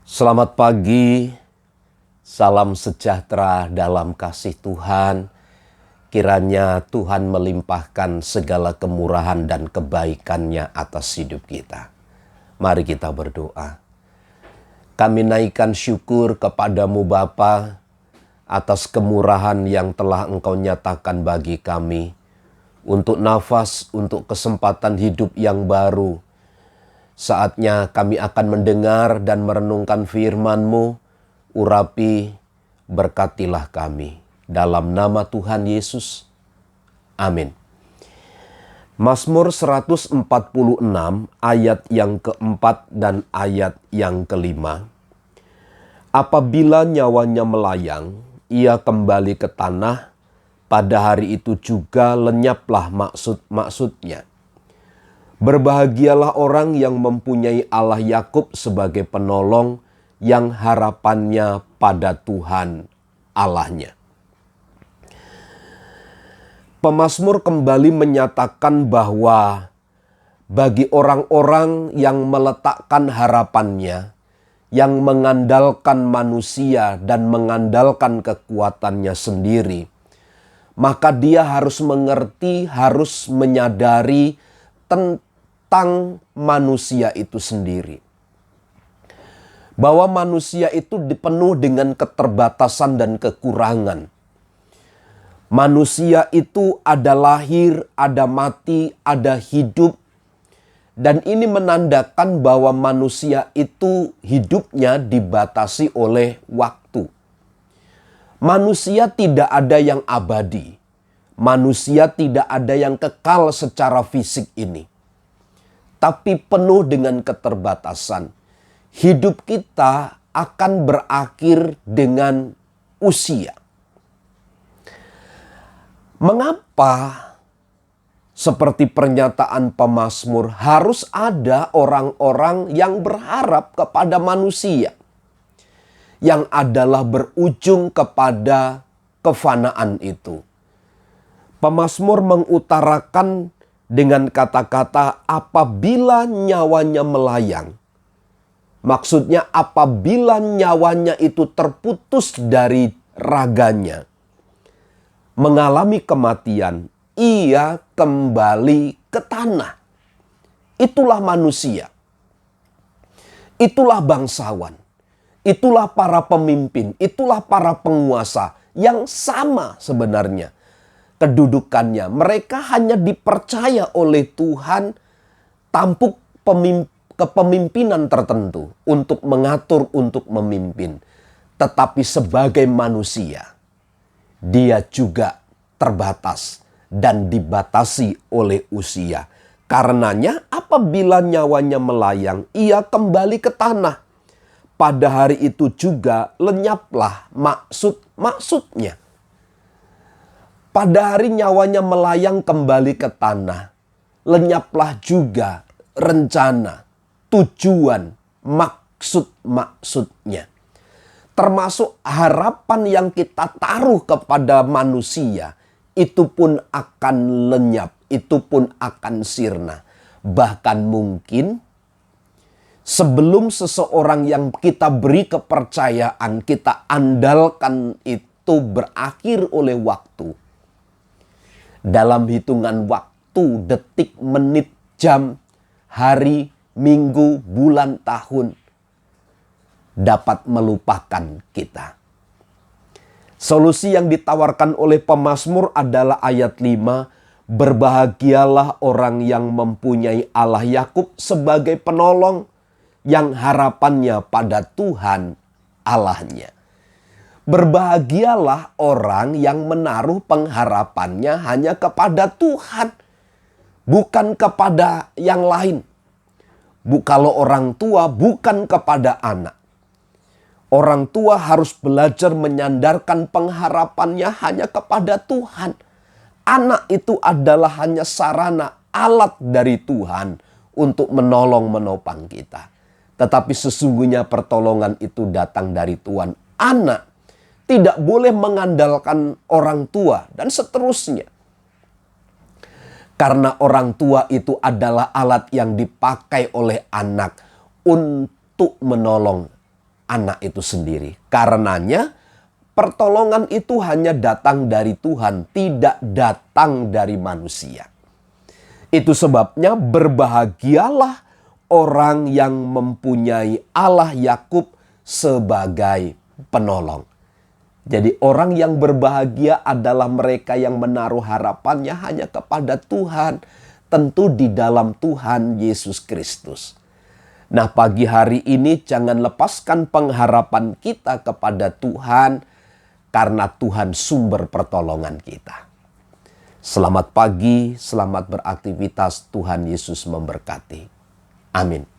Selamat pagi, salam sejahtera dalam kasih Tuhan. Kiranya Tuhan melimpahkan segala kemurahan dan kebaikan-Nya atas hidup kita. Mari kita berdoa. Kami naikkan syukur kepadamu Bapa atas kemurahan yang telah Engkau nyatakan bagi kami. Untuk nafas, untuk kesempatan hidup yang baru. Saatnya kami akan mendengar dan merenungkan firman-Mu. Urapi, berkatilah kami. Dalam nama Tuhan Yesus. Amin. Mazmur 146 ayat yang keempat dan ayat yang kelima. Apabila nyawanya melayang, ia kembali ke tanah. Pada hari itu juga lenyaplah maksud-maksudnya. Berbahagialah orang yang mempunyai Allah Yakub sebagai penolong, yang harapannya pada Tuhan Allahnya. Pemazmur kembali menyatakan bahwa bagi orang-orang yang meletakkan harapannya, yang mengandalkan manusia dan mengandalkan kekuatannya sendiri, maka dia harus mengerti, harus menyadari tentang manusia itu sendiri. Bahwa manusia itu dipenuh dengan keterbatasan dan kekurangan. Manusia itu ada lahir, ada mati, ada hidup. Dan ini menandakan bahwa manusia itu hidupnya dibatasi oleh waktu. Manusia tidak ada yang abadi. Manusia tidak ada yang kekal secara fisik ini. Tapi penuh dengan keterbatasan. Hidup kita akan berakhir dengan usia. Mengapa seperti pernyataan pemazmur harus ada orang-orang yang berharap kepada manusia, yang adalah berujung kepada kefanaan itu? Pemazmur mengutarakan dengan kata-kata apabila nyawanya melayang. Maksudnya apabila nyawanya itu terputus dari raganya, mengalami kematian, ia kembali ke tanah. Itulah manusia. Itulah bangsawan. Itulah para pemimpin. Itulah para penguasa yang sama sebenarnya kedudukannya. Mereka hanya dipercaya oleh Tuhan tampuk kepemimpinan tertentu untuk mengatur, untuk memimpin. Tetapi sebagai manusia, dia juga terbatas dan dibatasi oleh usia. Karenanya apabila nyawanya melayang, ia kembali ke tanah. Pada hari itu juga lenyaplah maksud-maksudnya. Pada hari nyawanya melayang kembali ke tanah, lenyaplah juga rencana, tujuan, maksud-maksudnya. Termasuk harapan yang kita taruh kepada manusia, itu pun akan lenyap, itu pun akan sirna. Bahkan mungkin sebelum seseorang yang kita beri kepercayaan, kita andalkan itu berakhir oleh waktu. Dalam hitungan waktu, detik, menit, jam, hari, minggu, bulan, tahun, dapat melupakan kita. Solusi yang ditawarkan oleh pemazmur adalah ayat 5. Berbahagialah orang yang mempunyai Allah Yakub sebagai penolong, yang harapannya pada Tuhan Allahnya. Berbahagialah orang yang menaruh pengharapannya hanya kepada Tuhan, bukan kepada yang lain. Kalau orang tua, bukan kepada anak. Orang tua harus belajar menyandarkan pengharapannya hanya kepada Tuhan. Anak itu adalah hanya sarana, alat dari Tuhan untuk menolong menopang kita. Tetapi sesungguhnya pertolongan itu datang dari Tuhan. Anak tidak boleh mengandalkan orang tua dan seterusnya. Karena orang tua itu adalah alat yang dipakai oleh anak untuk menolong anak itu sendiri. Karenanya pertolongan itu hanya datang dari Tuhan, tidak datang dari manusia. Itu sebabnya berbahagialah orang yang mempunyai Allah Yakub sebagai penolong. Jadi orang yang berbahagia adalah mereka yang menaruh harapannya hanya kepada Tuhan. Tentu di dalam Tuhan Yesus Kristus. Nah, pagi hari ini jangan lepaskan pengharapan kita kepada Tuhan, karena Tuhan sumber pertolongan kita. Selamat pagi, selamat beraktivitas, Tuhan Yesus memberkati. Amin.